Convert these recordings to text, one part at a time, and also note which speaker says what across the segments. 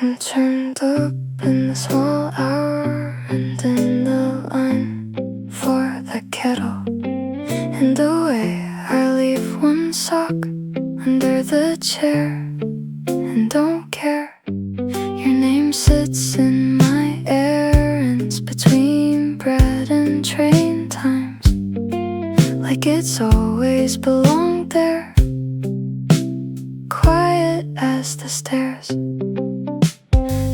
Speaker 1: I'm turned up in the small hour and in the line for the kettle. And away I leave one sock under the chair and don't care. Your name sits in my errands between bread and train times, like it's always belonged there, quiet as the stairs.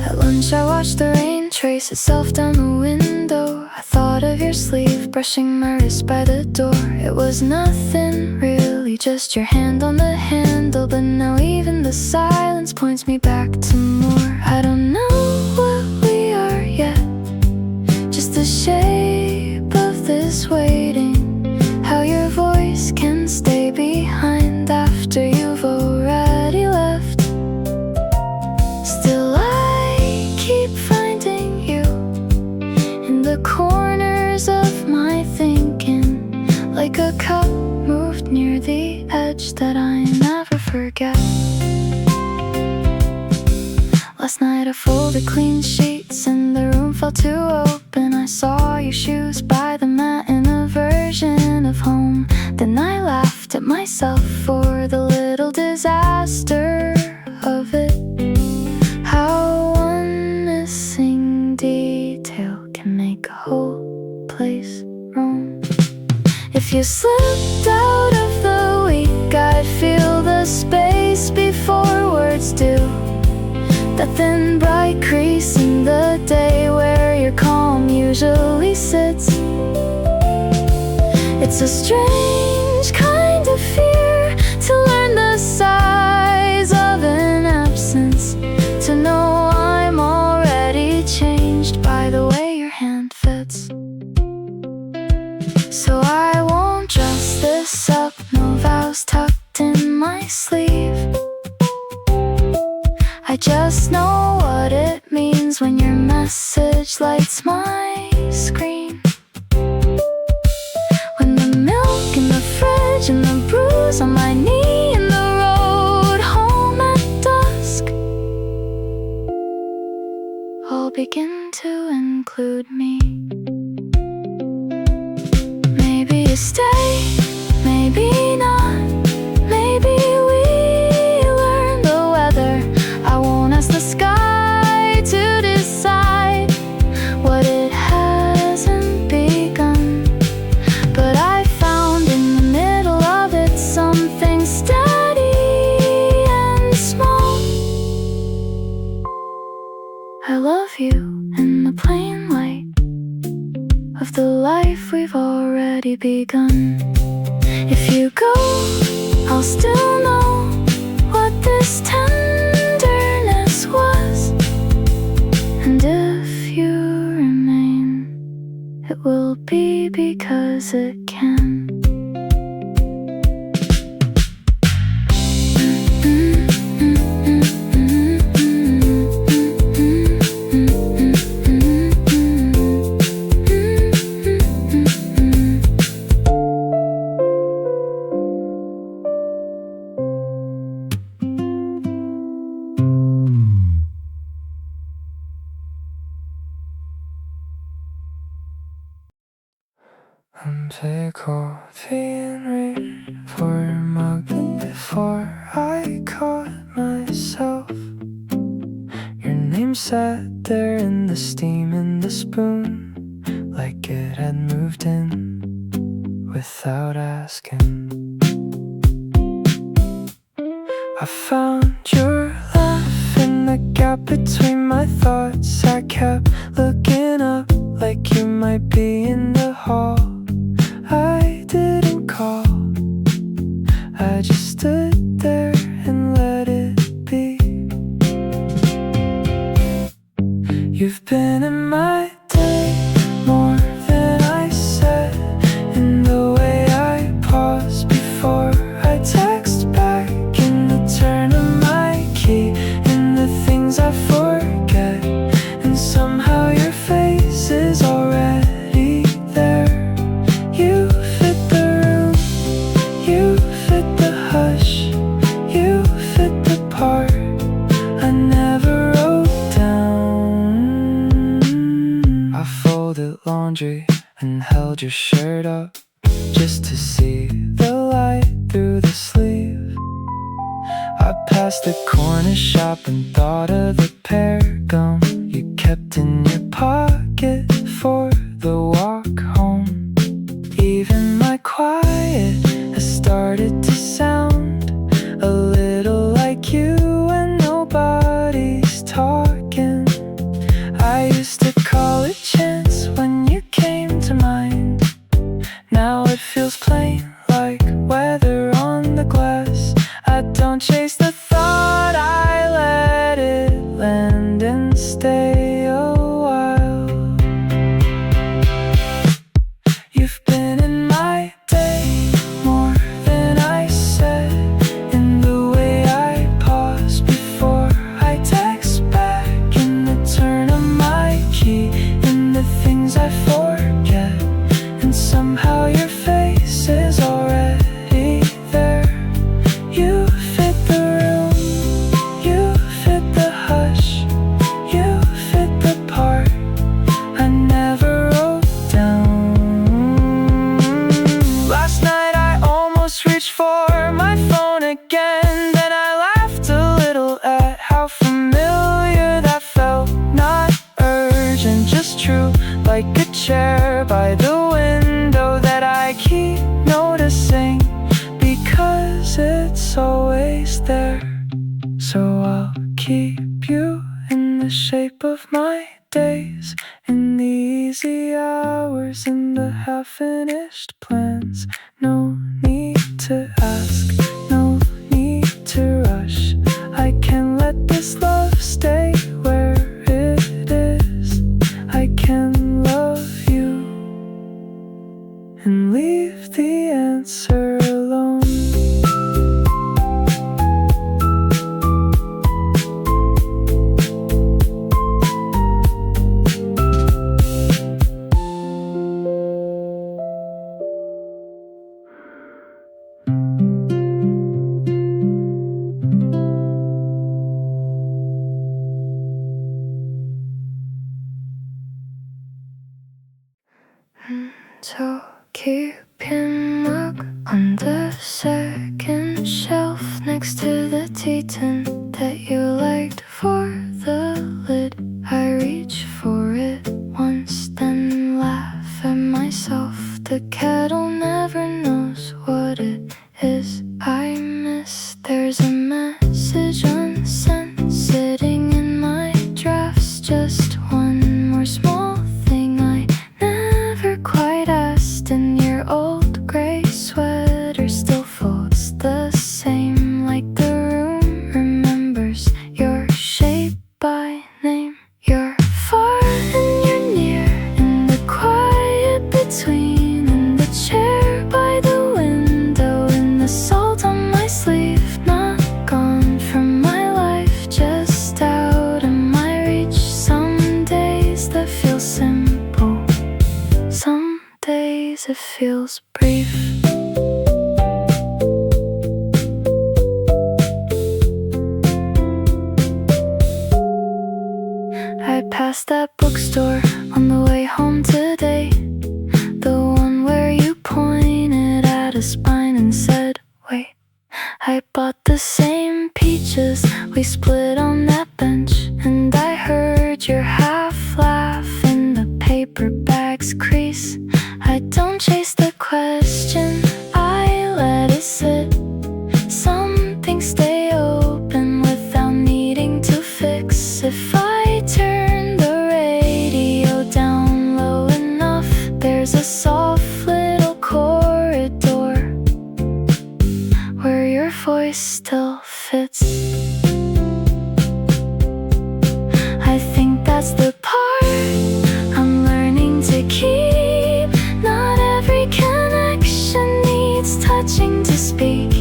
Speaker 1: At lunch I watched the rain trace itself down the window. I thought of your sleeve brushing my wrist by the door. It was nothing really, just your hand on the handle. But now even the silence points me back to more. I don't know what we are yet, just the shape of this waiting. How your voice can stay behind after you've already left. Still I keep finding you in the corners of my thinking, like a cup moved near the edge that I never forget. Last night I folded clean sheets and the room felt too open. I saw your shoes by the mat in a version of home. Then I laughed at myself for the little disaster of it. How one missing detail can make a whole place roam. If you slipped out of the week, I'd feel the space before words do. That thin bright crease in the day where your calm usually sits. It's a strange kind of fear to learn the size of an absence, to know I'm already changed by the way your hand fits. So I won't dress this up, no vows tucked in my sleeve. I just know what it means when your message lights my screen. When the milk in the fridge and the bruise on my knee and the road home at dusk all begin to include me. Maybe you stay, maybe not. Maybe we learn the weather. I won't ask the sky to decide what it hasn't begun. But I found in the middle of it something steady and small. I love you in the plain light of the life we've already begun. If you go, I'll still know what this tenderness was. And if you remain, it will be because it can.
Speaker 2: Unsaid coffee and rain for your mug before I caught myself. Your name sat there in the steam in the spoon, like it had moved in without asking. I found your laugh in the gap between my thoughts. I kept looking up like you might be in the hall. I didn't call, I just stood there and let it be. You've been in my day more than I said, in the way I pause before I text back, in the turn of my key, in the things I forget. And somehow your face is already there. You fit the room, you fit the hush, you fit the part I never wrote laundry and held your shirt up just to see the light through the sleeve. I passed the corner shop and thought of the pear gum you kept in your pocket for the walk home. Even my quiet has started to sound a little like you when nobody's talking. I used to call it chance when you came to mind. Now it feels plain like weather on the glass. I don't chase the thought, I let it land and stay a while. You've been in my day more than I said, in the way I pause before I text back, in the turn of my key, in the things I forget, and somehow your face is already there. You fit the room, you fit the hush, you fit the part I never wrote down. Last night I almost reached for my phone again, then I laughed a little at how familiar that felt. Not urgent, just true, like a chair by the window that I keep noticing because it's always there. So I'll keep you in the shape of my days, in the easy hours, in the half-finished plans. No need to ask, no need to rush. I can let this love stay where it is. I can love you and leave the answer alone.
Speaker 1: So keep your mug on the second shelf next to the tea tin that you liked for the lid. I reach for it once, then laugh at myself. The kettle never knows what it is I miss. There's a message unsent sitting in my drafts. Just one more small thing I never quite asked. And your old gray sweater still folds the same, like the room remembers your shape by name. You're far and you're near, in the quiet between, in the chair by the window, in the salt on my sleeve. Not gone from my life, just out of my reach. Some days that feel simple, some days it feels brief. I passed that bookstore on the way home today, the one where you pointed at a spine and said, wait. I bought the same peaches we split on that bench, and I heard your half laugh in the paper bag's crease. I don't chase the question, I let it sit. Some things stay open without needing to fix. If I turn the radio down low enough, there's a soft little corridor where your voice still fits. I think that's the part I'm learning to keep. Not every connection needs touching to speak.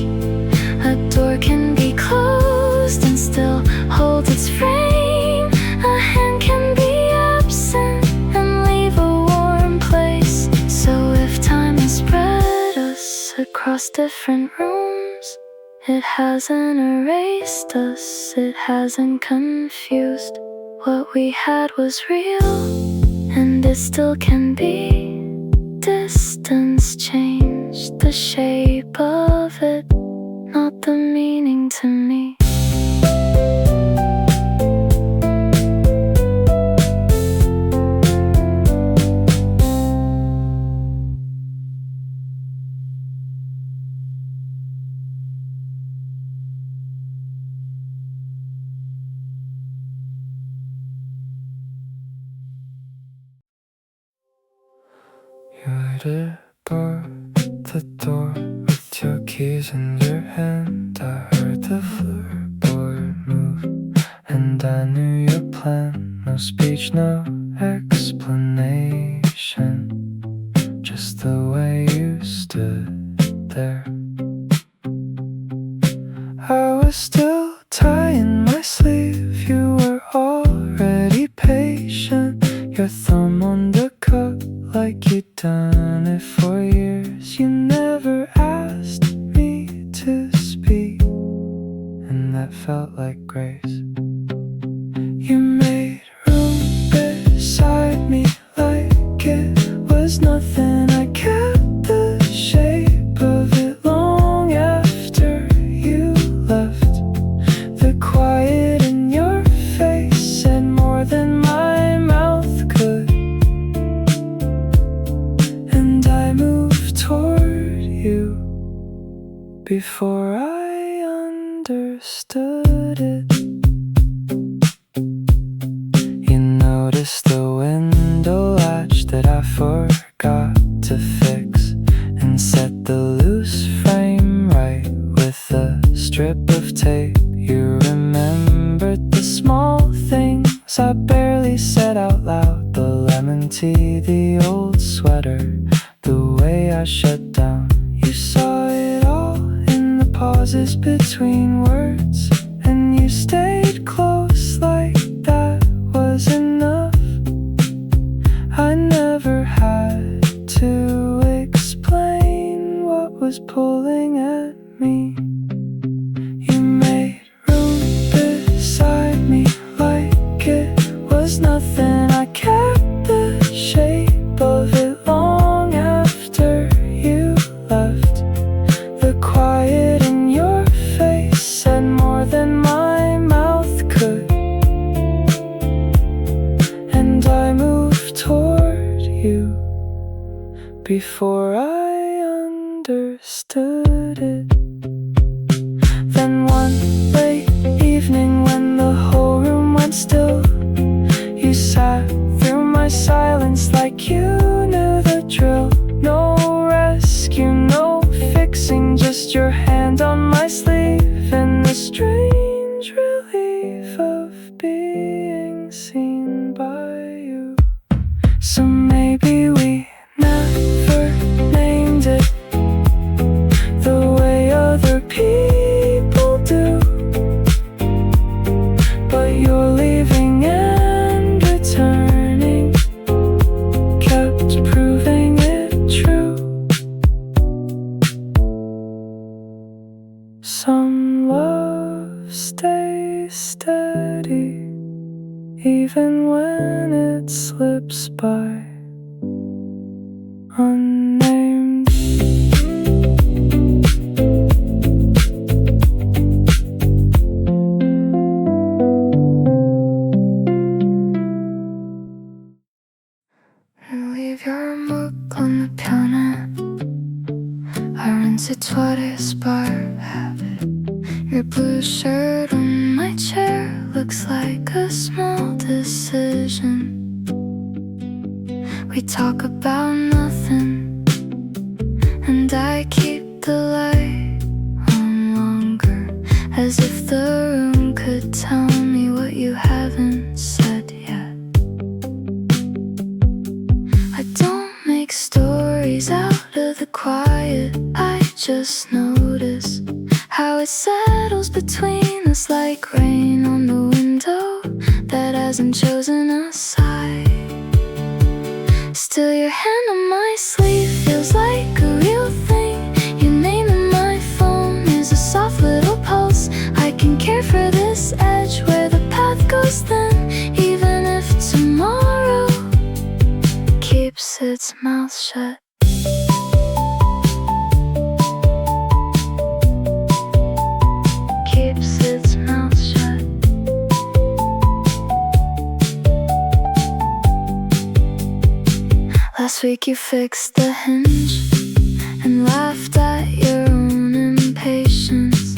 Speaker 1: A door can be closed and still hold its frame. A hand can be absent and leave a warm place. So if time has spread us across different rooms, it hasn't erased us, it hasn't confused. What we had was real, and and it still can be. Distance changed the shape of it, not the meaning to me.
Speaker 2: You waited by the door with your keys in your hand. I heard the floorboard move, and I knew your plan. No speech, no explanation, just the way you stood there. I was still tying my sleeve. You were already patient, your thumb on the cup like you'd done it for years. You never asked me to speak, and that felt like grace. You made room beside me like it was nothing. I kept the shape of it long after you left. The quiet in your face said more than my mouth could, and I moved toward you before I understood it. You noticed the window latch that I forgot to fix, and set the loose frame right with a strip of tape. You remembered the small things I barely said out loud. The lemon tea, the old sweater, the way I shut down. You saw it all in the pauses between words, and you stayed close like that was enough. I never had to explain what was pulling at me. You made room beside me like it was nothing. I kept the shape of it long after you left. The quiet in your face said more than my mouth could, and I moved toward you before I understood it. Then one late evening when the whole room went still, you sat through my silence like you knew the drill. No rescue, no fixing, just your hand on my sleeve, and the strange relief of being seen by you. So maybe we never named it the way other people do, but you're leaving and returning kept proving it true. Some love stays steady even when it slips by unnamed.
Speaker 1: Leave your book on the piano. I rinse it twice by habit. Your blue shirt on my chair looks like a small decision. We talk about nothing, and I keep the light on longer, as if the room could tell me what you haven't said yet. I don't make stories out of the quiet, I just notice how it settles between us like rain on the window that hasn't chosen a side. Still your hand on my sleeve feels like a real thing. Your name in my phone is a soft little pulse. I can care for this edge where the path goes thin, even if tomorrow its mouth shut. Keeps its mouth shut. Last week you fixed the hinge and laughed at your own impatience.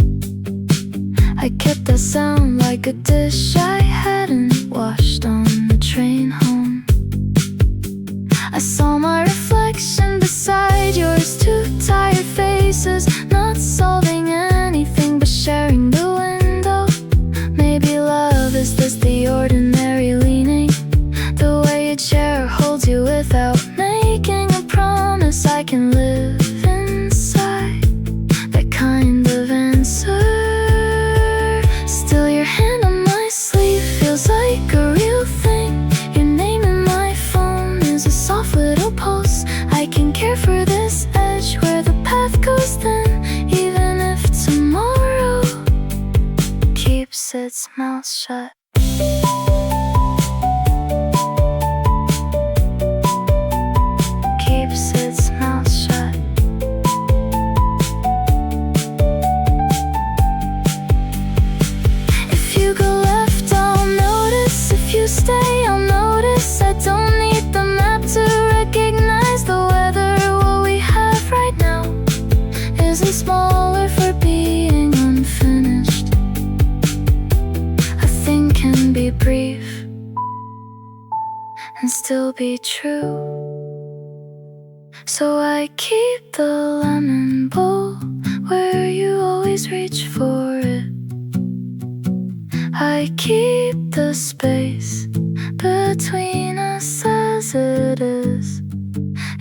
Speaker 1: I kept that sound like a dish I hadn't washed on the train home. I saw my reflection beside yours, two tired faces, not solving anything but sharing the window. Maybe love is just the ordinary leaning, the way a chair holds you without making a promise. I can live inside that kind of answer. Still, your hand on my sleeve feels like a real thing. Your name in my phone is a soft little pulse. I can care for this edge where the path goes thin, even if tomorrow keeps its mouth shut. Keeps its mouth shut. If you go left, I'll notice. If you stay, I'll notice. I don't need the map to recognize the weather. What we have right now isn't smaller for being unfinished. A thing can be brief and still be true. So I keep the lemon bowl where you always reach for it. I keep the space between us as it is.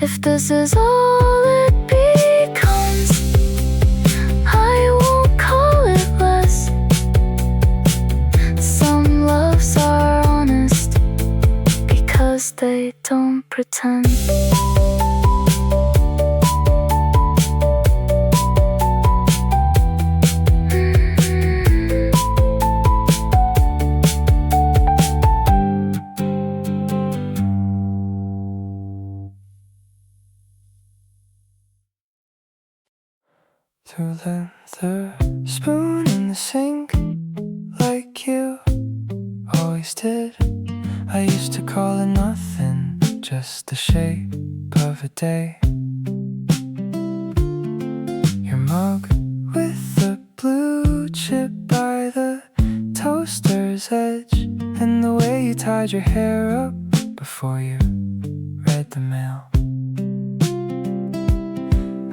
Speaker 1: If this is all it becomes, I won't call it less. Some loves are honest because they don't pretend.
Speaker 2: To let the spoon in the sink like you always did. I used to call it nothing, just the shape of a day. Your mug with the blue chip by the toaster's edge, and the way you tied your hair up before you read the mail.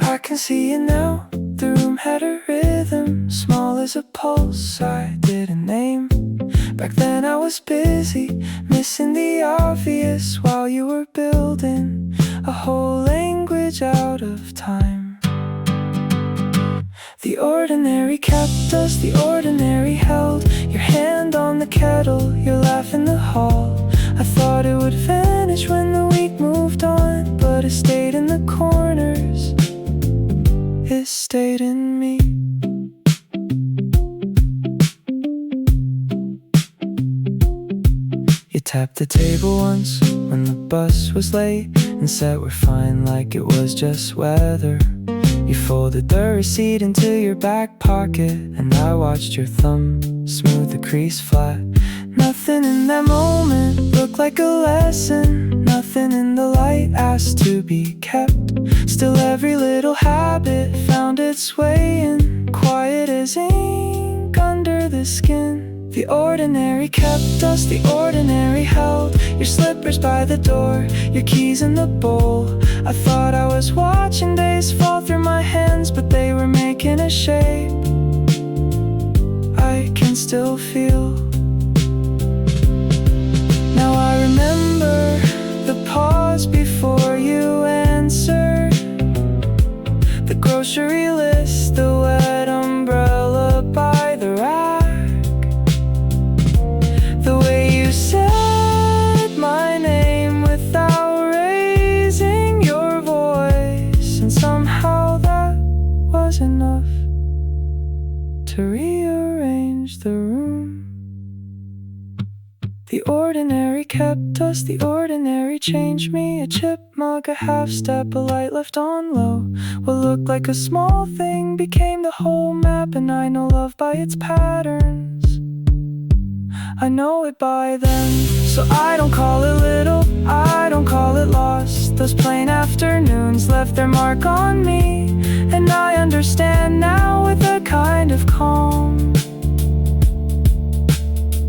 Speaker 2: I can see it now. The room had a rhythm, small as a pulse I didn't name. Back then I was busy, missing the obvious, while you were building a whole language out of time. The ordinary kept us, the ordinary held your hand on the kettle, your laugh in the hall. I thought it would vanish when the week moved on, but it stayed in the corners. It stayed in me. You tapped the table once when the bus was late and said we're fine like it was just weather. You folded the receipt into your back pocket and I watched your thumb smooth the crease flat. Nothing in that moment looked like a lesson. Nothing in the light asked to be kept. Still every little habit found its way in, quiet as ink under the skin. The ordinary kept us, the ordinary held your slippers by the door, your keys in the bowl. I thought I was watching days fall through my hands, but they were making a shape I can still feel. Now I remember the pause before you answered, the grocery list, the wet umbrella by the rack, the way you said my name without raising your voice, and somehow that was enough to rearrange the room. ordinary kept us, the ordinary changed me. A chip mug, a half step, a light left on low. What looked like a small thing became the whole map, and I know love by its patterns. I know it by them. So I don't call it little, I don't call it lost. Those plain afternoons left their mark on me, and I understand now with a kind of calm.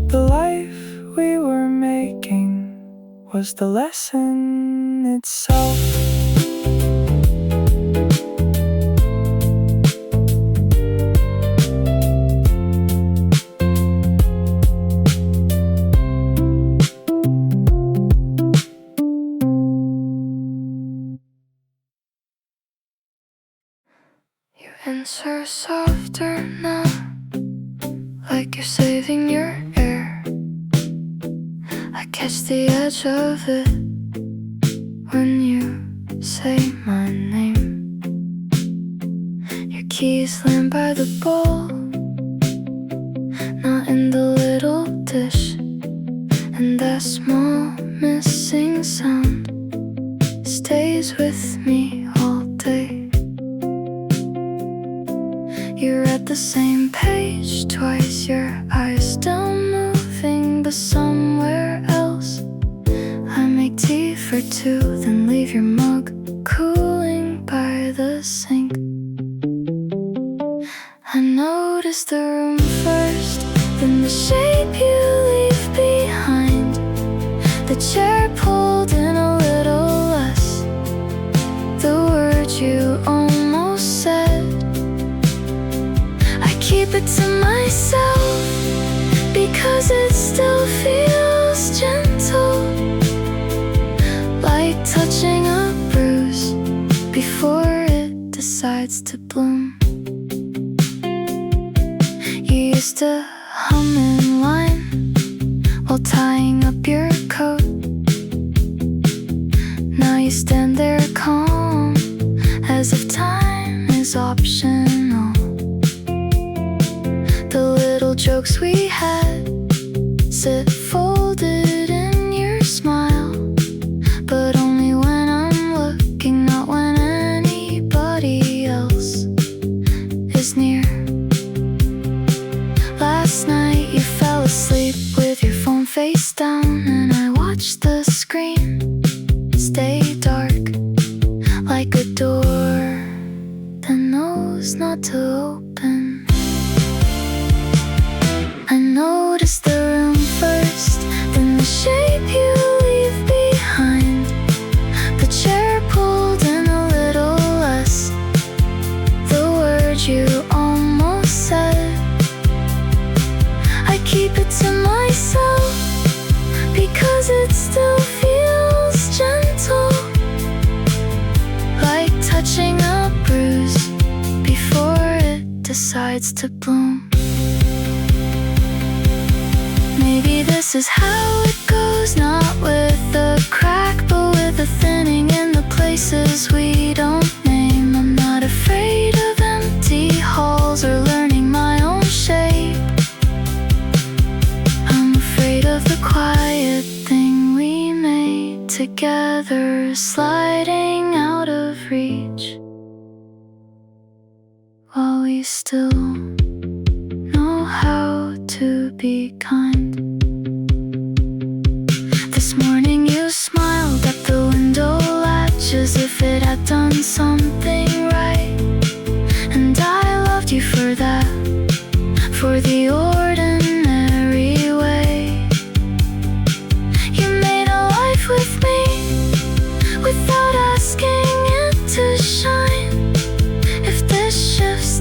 Speaker 2: The life we were making was the lesson itself.
Speaker 1: You answer softer now, like you're saving your air. I catch the edge of it when you say my name. Your keys land by the bowl, not in the little dish. And that small missing sound stays with me all day. You read the same page twice, your eyes still moving, but somewhere else. I make tea for two, then leave your mug cooling by the sink. I notice the room first, then the shape you leave behind. The chair pulled in a little less, the words you almost said. Keep it to myself because it still feels gentle, like touching a bruise before it decides to bloom. You used to hum in line while tying up your coat. Now you stand there calm, as if time is optional. The little jokes we had sit folded in your smile, but only when I'm looking, not when anybody else is near. Last night you fell asleep with your phone face down, and I watched the screen stay dark, like a door that knows not to open. I noticed the room first, then the shape you leave behind. The chair pulled in a little less, the words you almost said. I keep it to myself because it still feels gentle, like touching a bruise before it decides to bloom. Maybe this is how it goes, not with a crack, but with a thinning in the places we don't name. I'm not afraid of empty halls or learning my own shape. I'm afraid of the quiet thing we made together, sliding out of reach, while we still know how to be kind. This morning you smiled at the window latch as if it had done something right, and I loved you for that, for the ordinary way. You made a life with me without asking it to shine. If this shifts,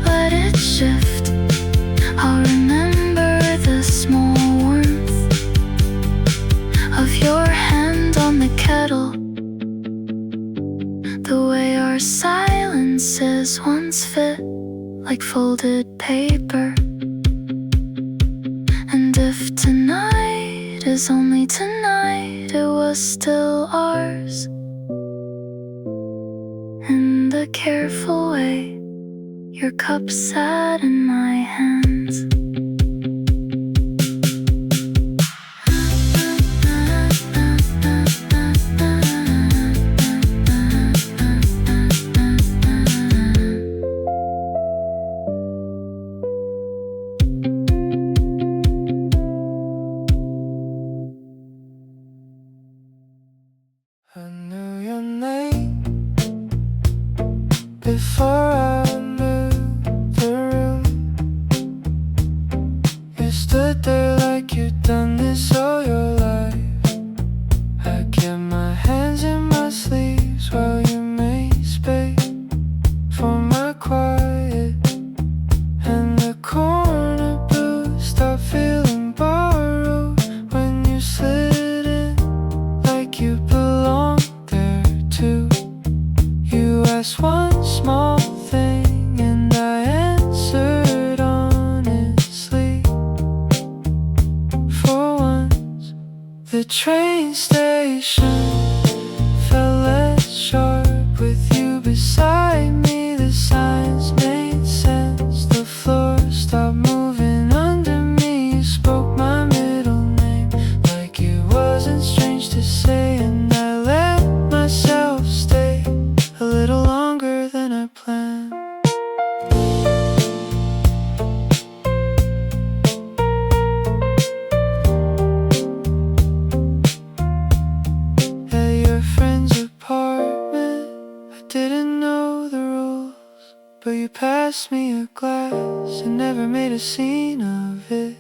Speaker 1: let it shift. I'll remember the small warmth of your hand on the kettle, the way our silences once fit like folded paper. And if tonight is only tonight, it was still ours, in the careful way your cup sat in my hands.
Speaker 2: before I moved the room. You stood there like you'd done this all your life. I kept my hands in my sleeves while you made space for my quiet. And the corner booth stopped feeling borrowed when you slid in like you belonged there too. You asked one small thing and I answered honestly. For once, the train station felt less sharp with you beside me. The signs made sense, the floor stopped moving under me. You spoke my middle name like it wasn't strange to say, and I let myself stay a little longer than I planned. At your friend's apartment, I didn't know the rules, but you passed me a glass and never made a scene of it.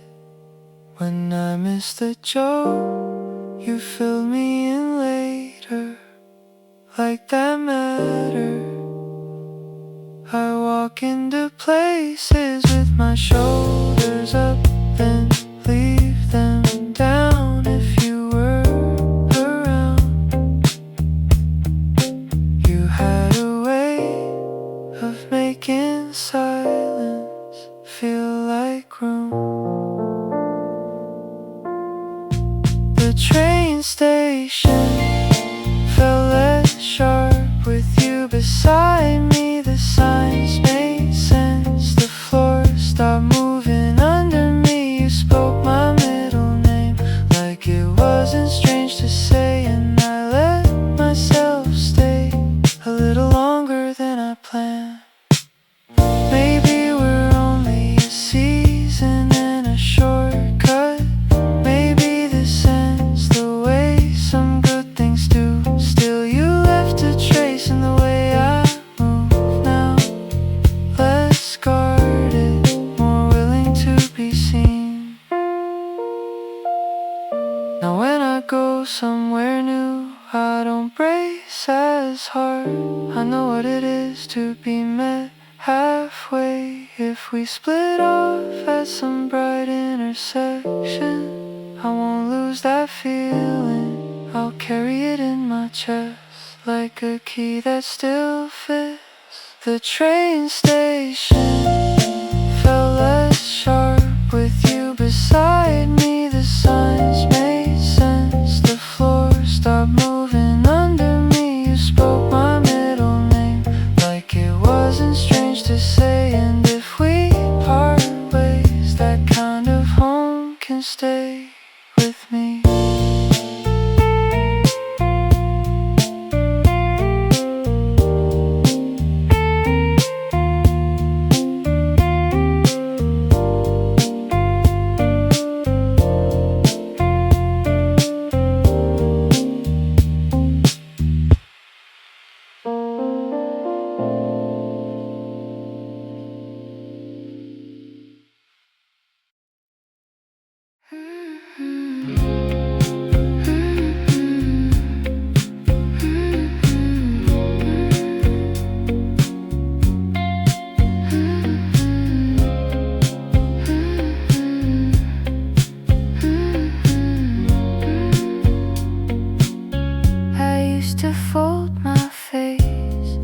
Speaker 2: When I missed the joke, you filled me in later, like that mattered. I walk into places with my shoulders up, then leave them down if you were around. You had a way of making silence feel like room. The train station felt less sharp with you beside me. The signs made sense, the floor stopped moving under me. You spoke my middle name like it wasn't strange to say, and I let myself stay a little longer than I planned. Maybe we're only a season and a shortcut. Maybe this ends the way some good things do. Still, you left a trace in the way I move now. Less guarded, more willing to be seen. Now when I go somewhere new, I don't brace as hard. I know what it is to be met halfway. If we split off at some bright intersection, I won't lose that feeling. I'll carry it in my chest like a key that still fits. The train station felt less sharp with you beside me. The signs made sense, the floor stopped moving under me. You spoke my middle name like it wasn't strange to say, and if we part ways, that kind of home can stay with me. I used to fold my face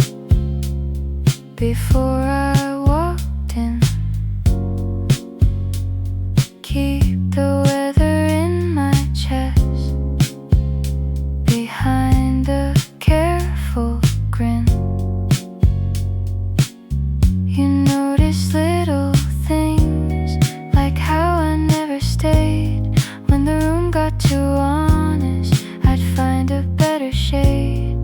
Speaker 2: before I walked in. Keep the weather in my chest behind a careful grin. You notice little things like how I never stayed. When the room got too honest, I'd find a better shade.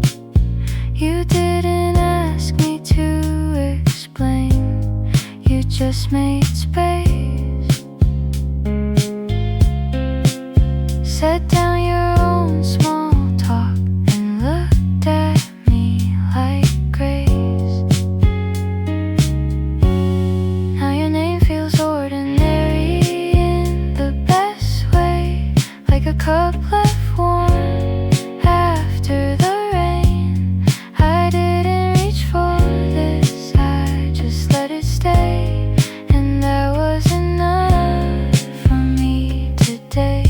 Speaker 2: You didn't ask me to explain, you just made space. Set down your own small talk and looked at me like grace.
Speaker 1: a cup left warm after the rain. I didn't reach for this, I just let it stay, and that was enough for me today.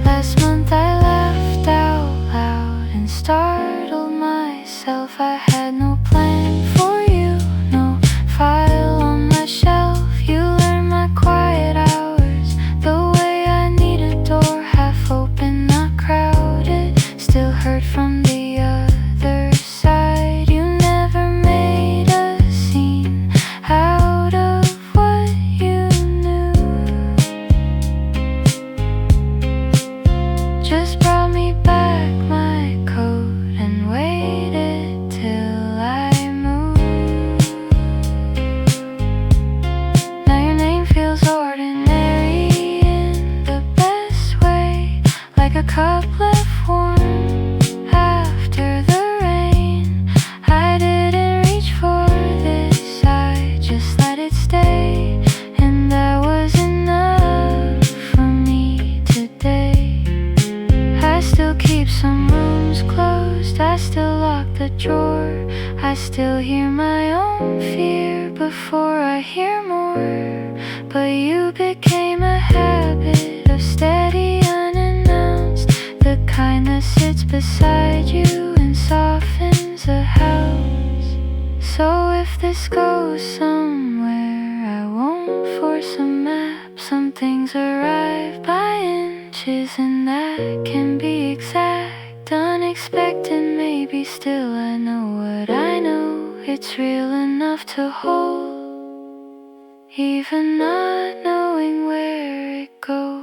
Speaker 1: Last month I laughed out loud and startled myself. I had no plan for you, no file on my shelf. You learned my quiet hours the way I need a door, half open, not crowded, still heard from the other side. You never made a scene out of what you knew, just brought me back my coat and waited till I moved. Now your name feels ordinary in the best way, like a cup left warm after the rain. I didn't reach for this, I just let it stay, and that was enough for me today. I still keep some rooms closed, I still lock the drawer, I still hear my own fear before I hear more. But you became a habit of steady, unannounced, the kind that sits beside you and softens a house. So if this goes somewhere, I won't force a map. Some things arrive by inches, and that can be exact. Unexpected maybe, still I know what I know. It's real enough to hold, even not knowing where it goes.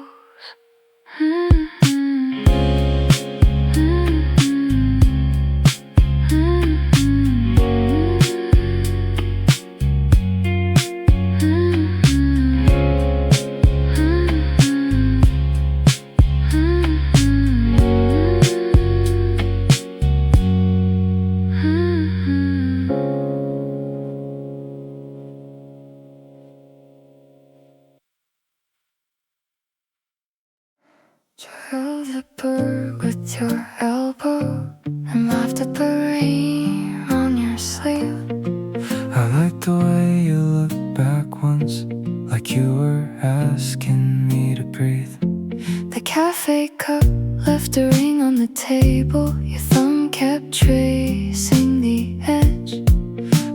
Speaker 1: Drove the berg with your elbow and laughed at the rain on your sleeve.
Speaker 2: I like the way you looked back once, like you were asking me to breathe.
Speaker 1: The cafe cup left a ring on the table, your thumb kept tracing the edge.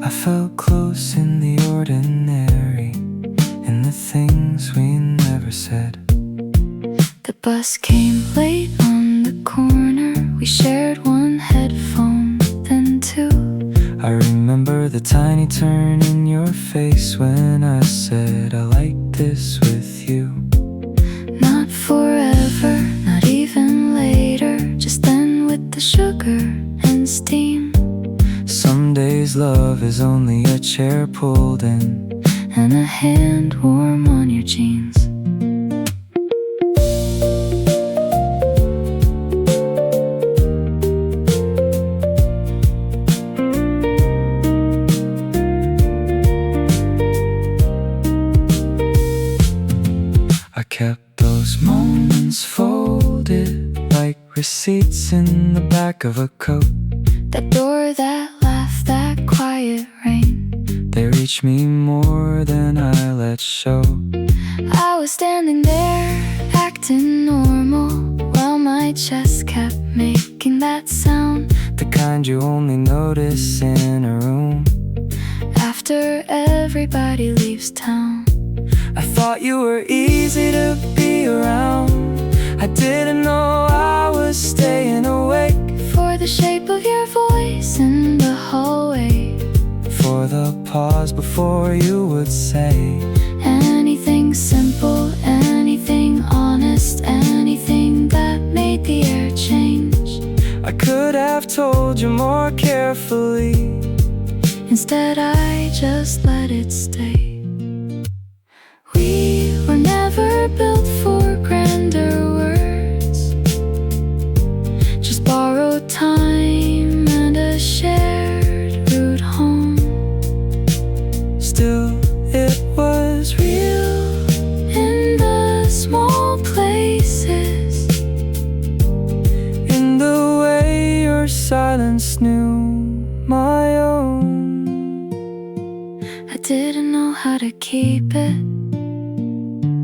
Speaker 2: I felt close in the ordinary, in the things we never said.
Speaker 1: The bus came late on the corner, we shared one headphone, then two.
Speaker 2: I remember the tiny turn in your face when I said I like this with you.
Speaker 1: Not forever, not even later, just then with the sugar and steam.
Speaker 2: Some days love is only a chair pulled in
Speaker 1: and a hand warm on your jeans.
Speaker 2: I kept those moments folded like receipts in the back of a coat.
Speaker 1: That door, that laugh, that quiet rain,
Speaker 2: they reach me more than I let show.
Speaker 1: I was standing there, acting normal, while my chest kept making that sound.
Speaker 2: The kind you only notice in a room
Speaker 1: after everybody leaves town.
Speaker 2: I thought you were easy to be around. I didn't know I was staying awake
Speaker 1: for the shape of your voice in the hallway,
Speaker 2: for the pause before you would say
Speaker 1: anything simple, anything honest, anything that made the air change.
Speaker 2: I could have told you more carefully,
Speaker 1: instead I just let it stay. We were never built for grander words, just borrowed time and a shared route home.
Speaker 2: Still, it was real
Speaker 1: in the small places.
Speaker 2: always knew my own.
Speaker 1: I didn't know how to keep it.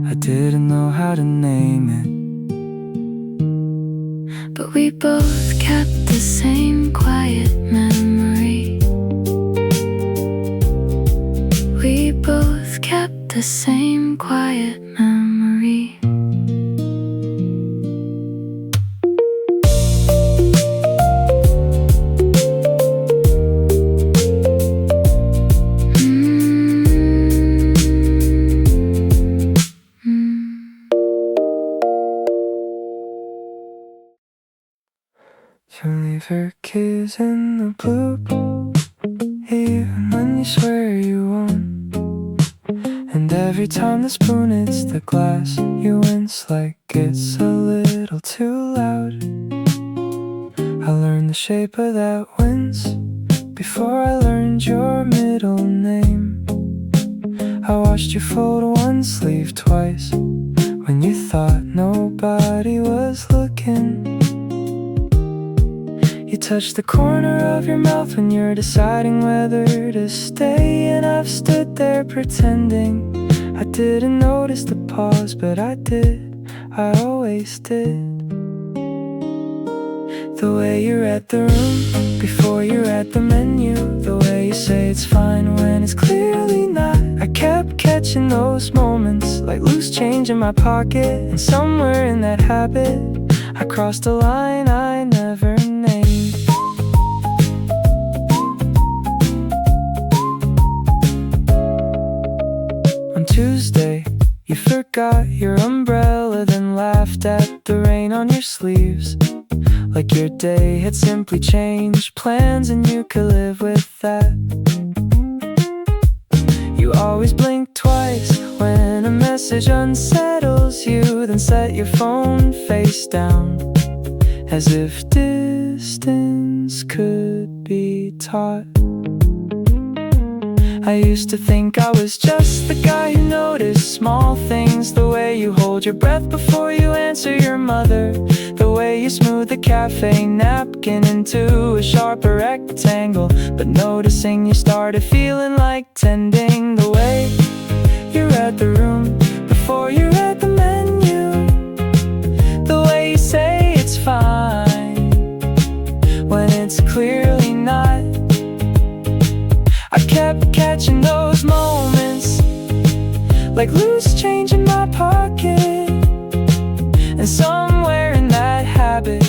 Speaker 2: I didn't know how to name it.
Speaker 1: But we both kept the same quiet memory. We both kept the same quiet memory.
Speaker 2: You leave her keys in the blue bowl, even when you swear you won't. And every time the spoon hits the glass, you wince like it's a little too loud. I learned the shape of that wince before I learned your middle name. I watched you fold one sleeve twice when you thought nobody was looking. You touch the corner of your mouth when you're deciding whether to stay, and I've stood there pretending I didn't notice the pause, but I did, I always did. The way you read the room before you read the menu, the way you say it's fine when it's clearly not. I kept catching those moments like loose change in my pocket, and somewhere in that habit I crossed a line I never named. On Tuesday, you forgot your umbrella, then laughed at the rain on your sleeves, like your day had simply changed plans and you could live with that. You always blink twice when a message unsettles you, then set your phone face down, as if distance could be taught. I used to think I was just the guy who noticed small things, the way you hold your breath before you answer your mother, the way you smooth the cafe napkin into a sharper rectangle. But noticing you started feeling like tending, the way you read the room before you read the menu, the way you say it's fine when it's clearly not. I kept catching those moments like loose change in my pocket, and somewhere in that habit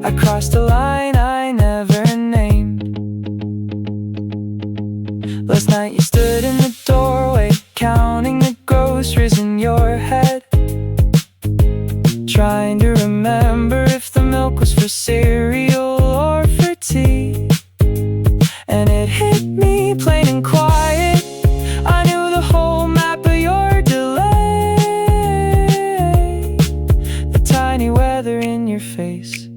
Speaker 2: I crossed a line I never named. Last night you stood in the doorway, counting the groceries in your head, trying to remember if the milk was for cereal or for tea. And it hit me plain and quiet, I knew the whole map of your delay, the tiny weather in your face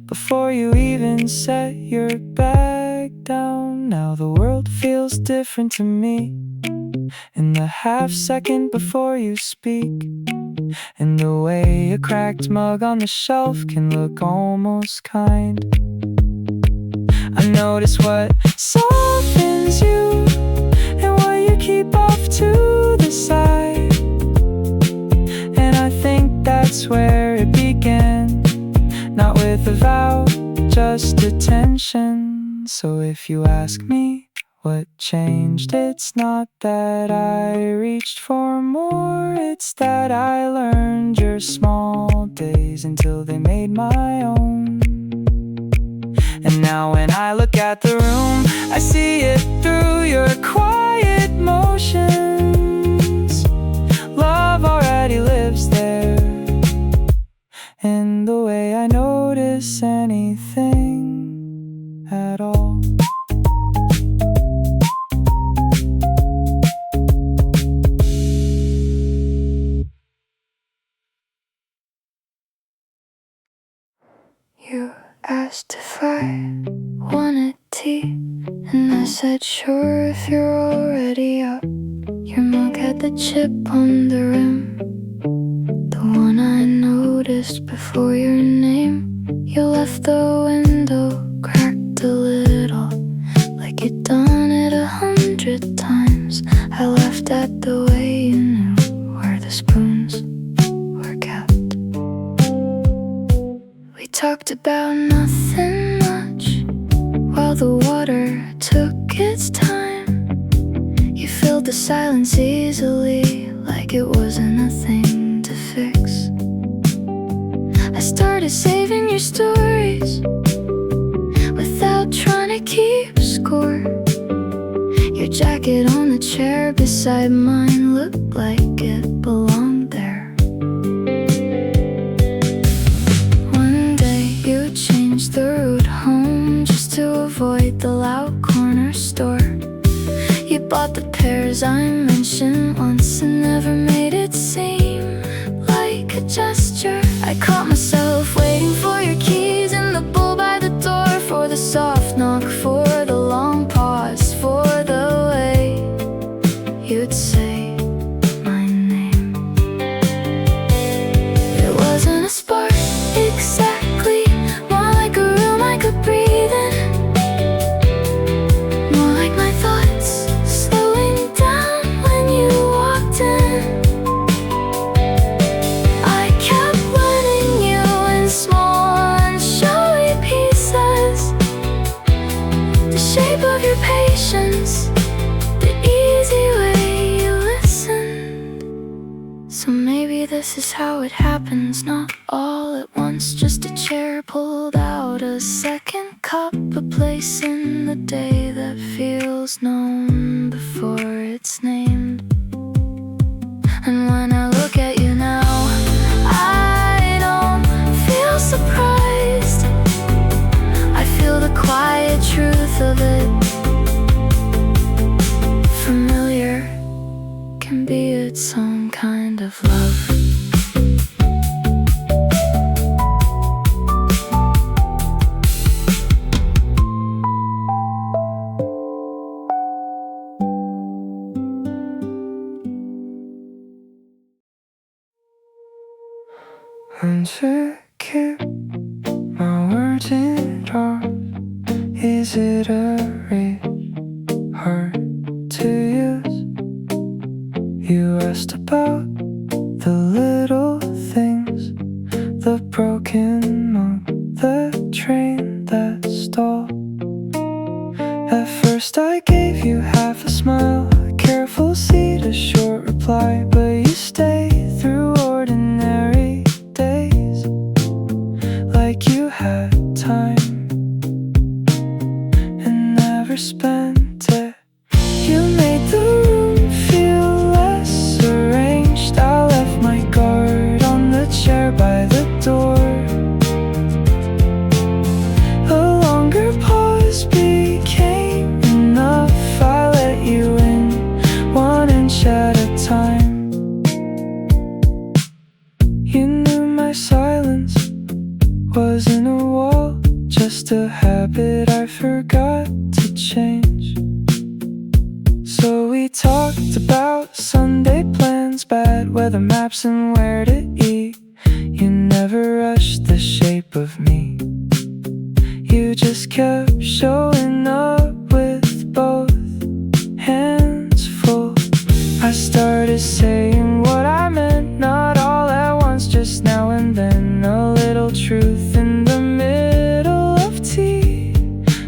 Speaker 2: before you even set your bag down. Now the world feels different to me in the half second before you speak, and the way a cracked mug on the shelf can look almost kind. I notice what softens you and what you keep off to the side, and I think that's where it began, not with a vow, just attention. So if you ask me what changed, it's not that I reached for more, it's that I learned your small days until they made my own. And now when I look at the room, I see it through your quiet motions. Love already lives there, in the way I notice anything at all.
Speaker 1: You asked if I wanted tea, and I said sure if you're already up. Your mug had the chip on the rim, the one I noticed before your name. You left the window cracked a little, like you'd done it 100 times. I laughed at the way you knew where the spoons were kept. We talked about nothing much while the water took its time. You filled the silence easily, like it wasn't a thing to fix. I started saving your stories without trying to keep score. Your jacket on the chair beside mine looked like it belonged there. One day you changed the route home just to avoid the loud corner store. You bought the pears I mentioned once and never made it seem like a gesture. I caught myself waiting for your keys in the bowl by the door, for the soft knock, for the long pause, for the way you'd say my name. It wasn't a spark exactly, more like a room I could breathe in, more like my thoughts slowing down when you walked in. I kept letting you in small unshowy pieces, the shape of your patience, the easy way you listened. So maybe this is how it happens, not all at once, just a chair pulled out, a second cup, a place in the day that feels known before it's named. And when I look at you now, I don't feel surprised. I feel the quiet truth of it. Familiar can be its own kind of love.
Speaker 2: And to keep my words in off, is it a real hard to use? You asked about the little things, the broken mug, the train that stalled. At first I gave you half a smile, a careful seat, a short reply, but you stayed through ordinary days, like you had time and never spent it. You made the room feel less arranged. I left my guard on the chair by the door. A longer pause became enough. I let you in 1 inch at a time. You knew my silence wasn't a wall, just a habit I forgot to change. So we talked about Sunday plans, bad weather maps, and where to eat. You never rushed the shape of me, you just kept showing up with both hands full. I started saying what I meant, not all at once, just now and then. A little truth in the middle of tea,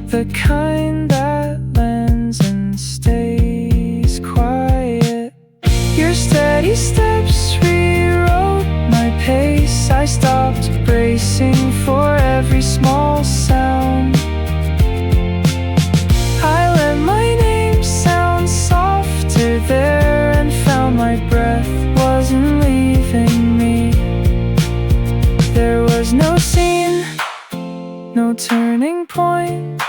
Speaker 2: the kind that lands and stays quiet. Your steady steps rewrote my pace. I stopped bracing for every small sound. I let my name sound softer there and found my breath wasn't leaving me. There was no scene, no turning point,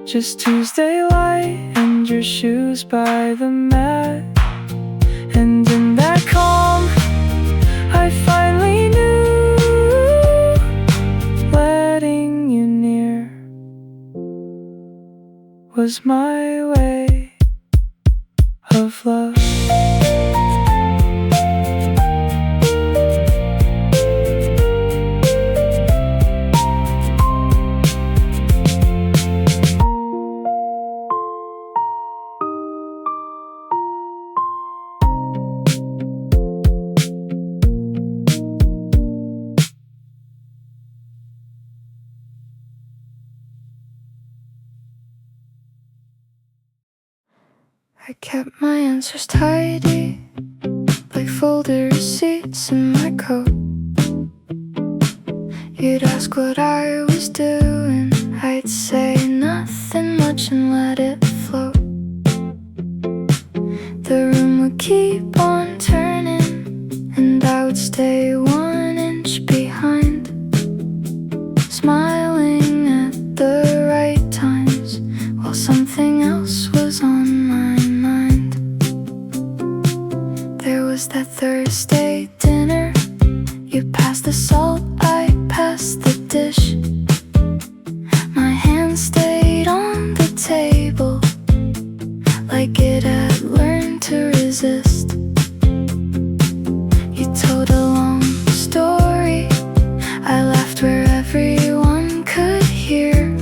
Speaker 2: just Tuesday light and your shoes by the mat. And in that calm, I finally knew letting you near was my way of love.
Speaker 1: I kept my answers tidy, like folded receipts in my coat. You'd ask what I was doing, I'd say nothing much and let it float. The room would keep on turning, and I would stay 1 inch behind, smiling at the right times while something else was on my mind. There was that Thursday dinner. You passed the salt, I passed the dish. My hand stayed on the table, like it had learned to resist. You told a long story, I laughed where everyone could hear,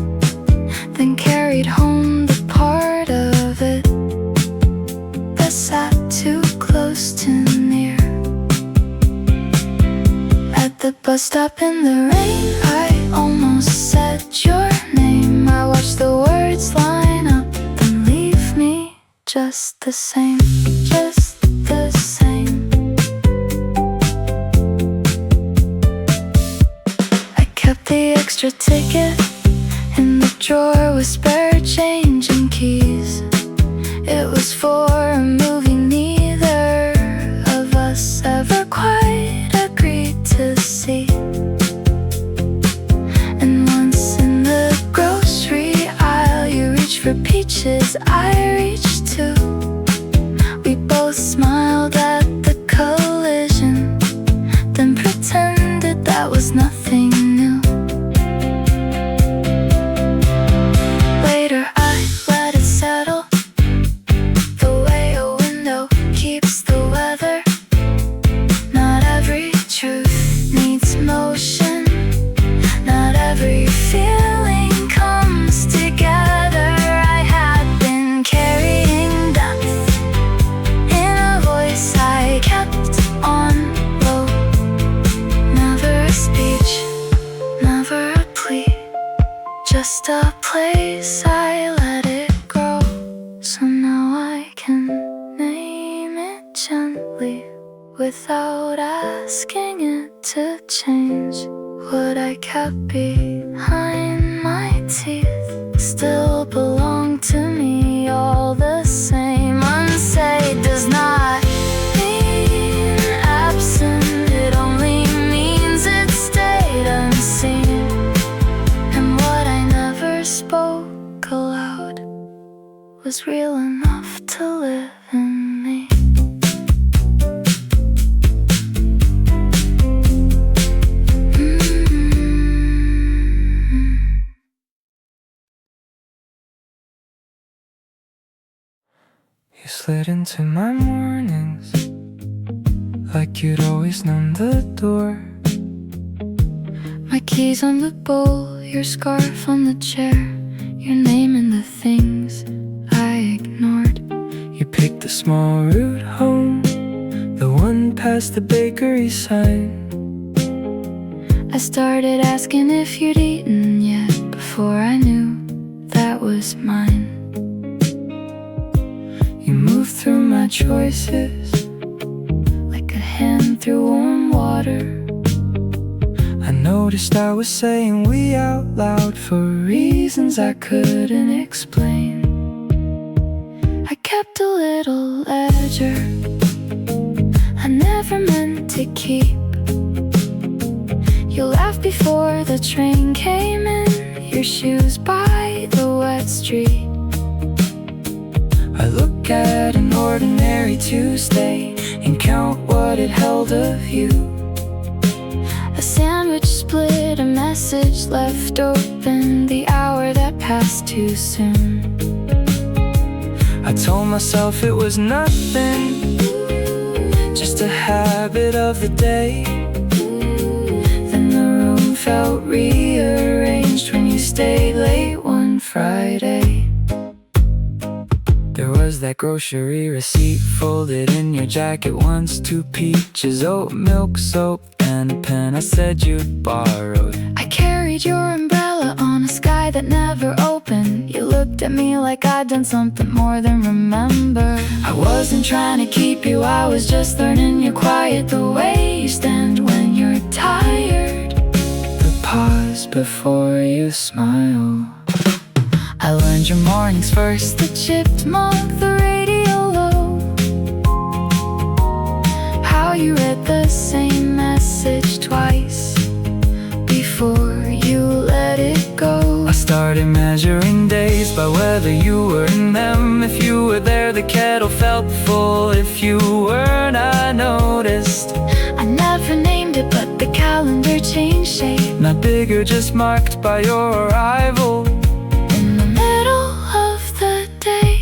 Speaker 1: then carried home the part of it that sat too close to near. At the bus stop in the rain, I almost said your name. I watched the words line up, then leave me just the same, just the same. I kept the extra ticket in the drawer with spare change and keys. It was for a movie neither of us ever quite agreed to see. And once in the grocery aisle, you reached for peaches, I reached too. We both smiled at the collision, then pretended that was nothing new. Later I let it settle, the way a window keeps the weather. Not every truth needs motion, not every feeling comes together. I had been carrying depth in a voice I kept on low. Never a speech, never a plea, just a place I let it grow. So now I can name it gently, without asking it to change. What I kept behind my teeth still belong to me all the same. Unsaid does not mean absent, it only means it stayed unseen. And what I never spoke aloud was real enough to live in me.
Speaker 2: You slid into my mornings like you'd always known the door.
Speaker 1: My keys on the bowl, your scarf on the chair, your name in the things I ignored.
Speaker 2: You picked the small route home, the one past the bakery sign.
Speaker 1: I started asking if you'd eaten yet, before I knew that was mine.
Speaker 2: You moved through my choices
Speaker 1: Like a hand through warm water.
Speaker 2: I noticed I was saying we out loud for reasons I couldn't explain.
Speaker 1: I kept a little ledger I never meant to keep. You laughed before the train came in, your shoes by the wet street.
Speaker 2: I look at an ordinary Tuesday and count what it held of you.
Speaker 1: A sandwich split, a message left open, the hour that passed too soon.
Speaker 2: I told myself it was nothing, just a habit of the day.
Speaker 1: Then the room felt rearranged when you stayed late one Friday.
Speaker 2: There was that grocery receipt folded in your jacket once, 2 peaches, oat milk, soap, and a pen I said you'd borrowed.
Speaker 1: I carried your umbrella on a sky that never opened. You looked looked at me like I'd done something more than remember. I wasn't trying to keep you, I was just learning you're quiet, the way you stand when you're tired, the pause before you smile. I learned your mornings first, the chipmunk, the radio low, how you read the same message twice before you let it go.
Speaker 2: I started measuring days by whether you were in them. If you were there, the kettle felt full. If you weren't, I noticed.
Speaker 1: I never named it, but the calendar changed shape.
Speaker 2: Not bigger, just marked by your arrival.
Speaker 1: In the middle of the day,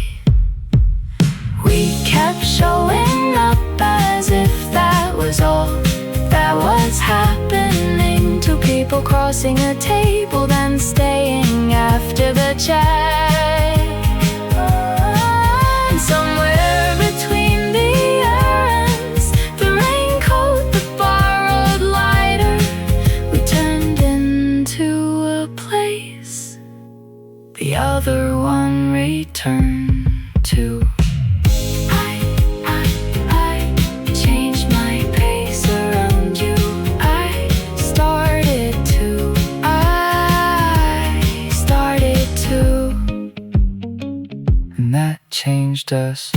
Speaker 1: we kept showing up as if that was all that was happening. Two people crossing a table, then staying after the chat. And somewhere between the errands, the raincoat, the borrowed lighter, we turned into a place the other one returned to. I changed my pace around you. I started to,
Speaker 2: And that changed us.